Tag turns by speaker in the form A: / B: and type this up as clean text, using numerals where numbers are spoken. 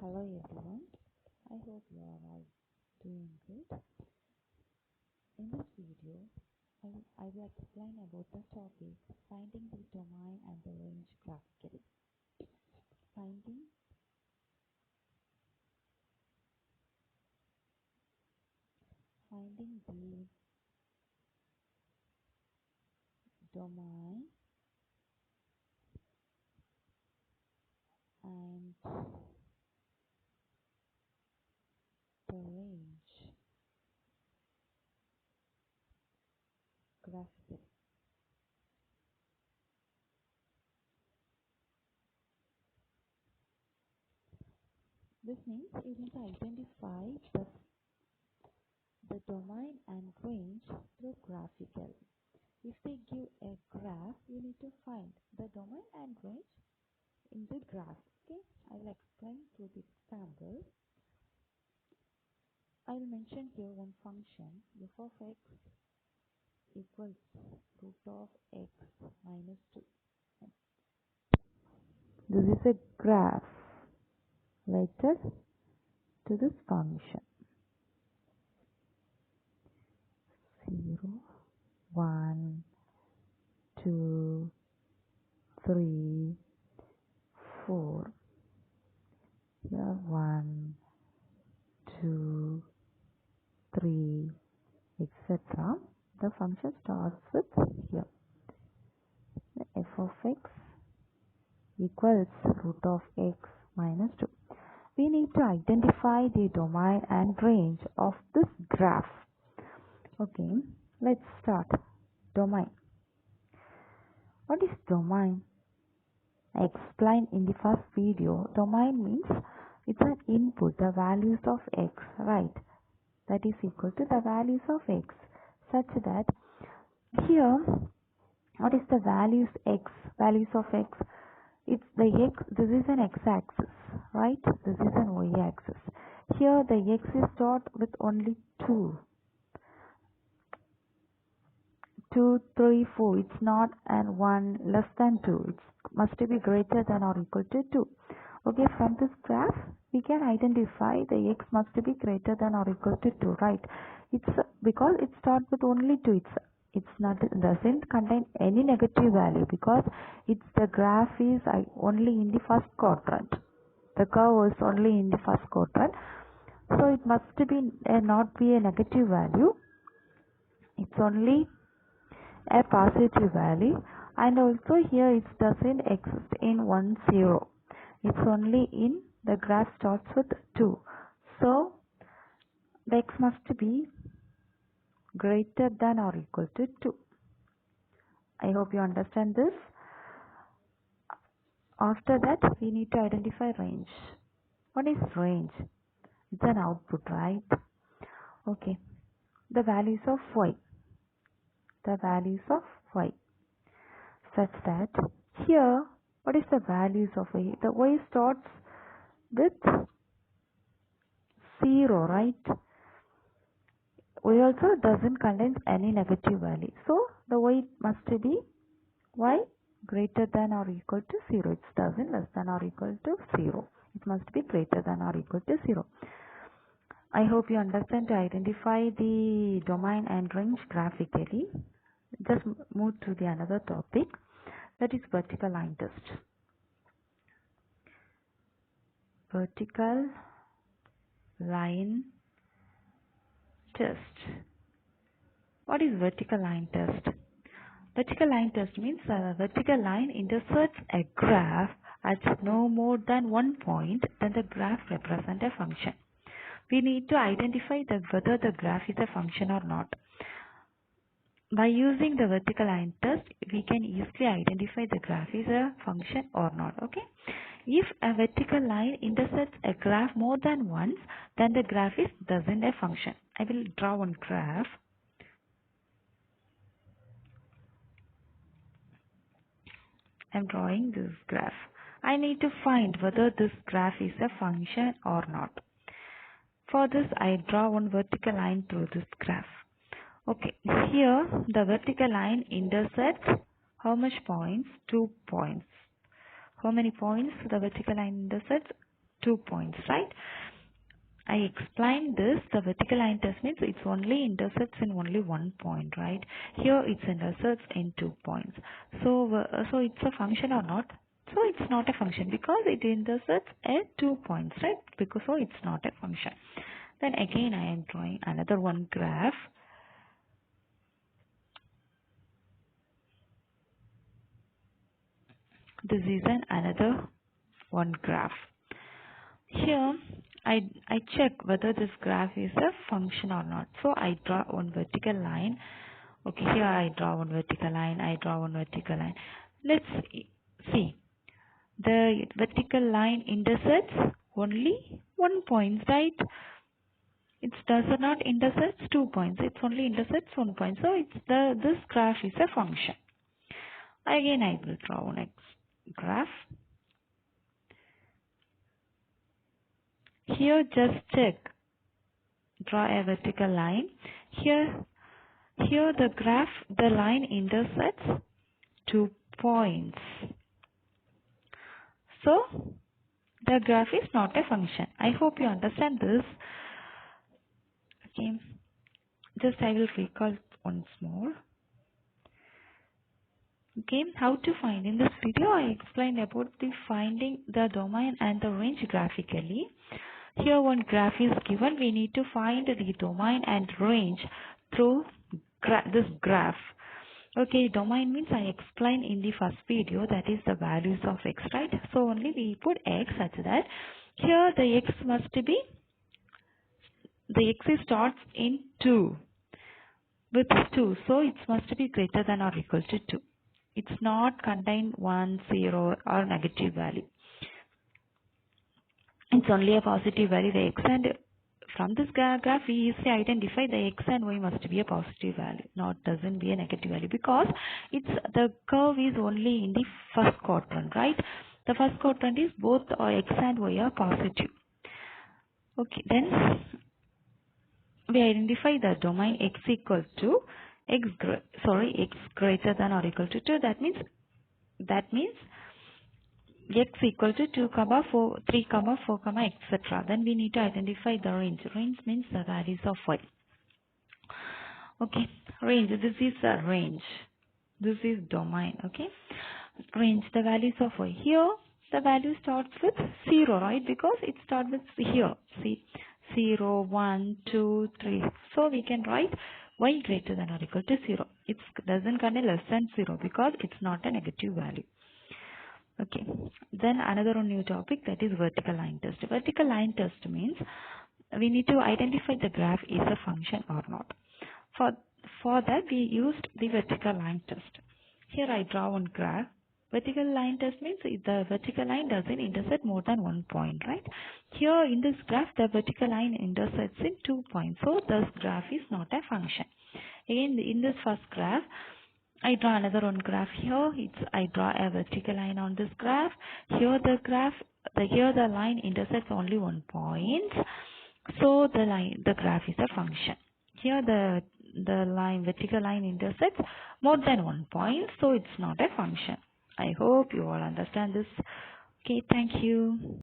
A: Hello everyone, I hope you are all doing good. In this video, I will explain about the topic finding the domain and the range graphically. Finding the domain and the range graphically. This means you need to identify the domain and range through graphical. If they give a graph, you need to find the domain and range in the graph. Okay, I'll explain through the example. I'll mention here one function f of x equals root of x minus 2. This is a graph related to this function 0, 1, 2, 3, 4. Here 1, 2, 3, etc. The function starts with here f of x equals root of x minus 2. We need to identify the domain and range of this graph. Okay, let's start. Domain. What is domain? I explained in the first video. Domain means it's an input, the values of x, right? That is equal to the values of x, such that here, what is the values of x? It's the x, this is an x-axis, right? This is an y-axis. Here the x is dot with only 2, 3, 4. It's not and 1 less than 2. It must be greater than or equal to 2. Okay, from this graph, we can identify the x must be greater than or equal to 2, right? It's because it starts with only 2. It doesn't contain any negative value because the graph is only in the first quadrant. The curve is only in the first quadrant, so it must be not be a negative value. It's only a positive value, and also here it doesn't exist in 1, 0. It's only in the graph starts with 2. So the x must be greater than or equal to 2. I hope you understand this. After that, we need to identify range. What is range? It's an output, right? Okay. The values of y. The values of y. Such that here, what is the values of y? The y starts with 0, right? Y also doesn't contain any negative value. So the y must be y greater than or equal to 0. It doesn't less than or equal to 0. It must be greater than or equal to 0. I hope you understand to identify the domain and range graphically. Just move to the another topic, that is vertical line test. Vertical line test. What is vertical line test? Vertical line test means a vertical line intersects a graph at no more than one point, then the graph represents a function. We need to identify whether the graph is a function or not. By using the vertical line test, we can easily identify the graph is a function or not. Okay. If a vertical line intersects a graph more than once, then the graph doesn't a function. I will draw one graph. I'm drawing this graph. I need to find whether this graph is a function or not. For this, I draw one vertical line through this graph. Okay, here the vertical line intersects how much points? 2 points. How many points the vertical line intersects? 2 points, right? I explained this. The vertical line test means it's only intersects in only 1 point, right? Here it's intersects in 2 points. So it's a function or not? So it's not a function because it intersects at 2 points, right? Because so it's not a function. Then again I am drawing another one graph. This is another one graph. Here I check whether this graph is a function or not. So I draw one vertical line. Okay, here I draw one vertical line, I draw one vertical line. Let's see. The vertical line intersects only 1 point, right? It does not intersect 2 points. It only intersects 1 point. So this graph is a function. Again I will draw one graph. Here just check. Draw a vertical line. Here the line intersects 2 points. So the graph is not a function. I hope you understand this. Okay. Just I will recall once more. Okay, how to find? In this video I explained about the finding the domain and the range graphically. Here one graph is given. We need to find the domain and range through this graph. Okay, domain means I explained in the first video, that is the values of x, right? So only we put x such that here the x must be, the x starts in 2 with 2, so it must be greater than or equal to 2. It's not contain 1, 0 or negative value. It's only a positive value, the x, and from this graph we easily identify the x and y must be a positive value, not doesn't be a negative value, because it's the curve is only in the first quadrant, right? The first quadrant is both x and y are positive. Okay, then we identify the domain x equal to x greater than or equal to 2. That means x equal to 2, 4, 3, 4, etc. Then we need to identify the range. Range means the values of y. Okay, range. This is a range. This is domain. Okay, range. The values of y. Here the value starts with 0, right? Because it starts with here. See, 0, 1, 2, 3. So we can write y greater than or equal to 0. It doesn't contain less than 0 because it's not a negative value. Okay, then another new topic, that is vertical line test. Vertical line test means we need to identify the graph is a function or not. For that we used the vertical line test. Here I draw one graph. Vertical line test means the vertical line doesn't intersect more than 1 point, right? Here in this graph the vertical line intersects in 2 points. So this graph is not a function. Again in this first graph I draw another one graph. Here I draw a vertical line on this graph. Here the line intersects only 1 point. So the graph is a function. Here the vertical line intersects more than 1 point, so it's not a function. I hope you all understand this. Okay, thank you.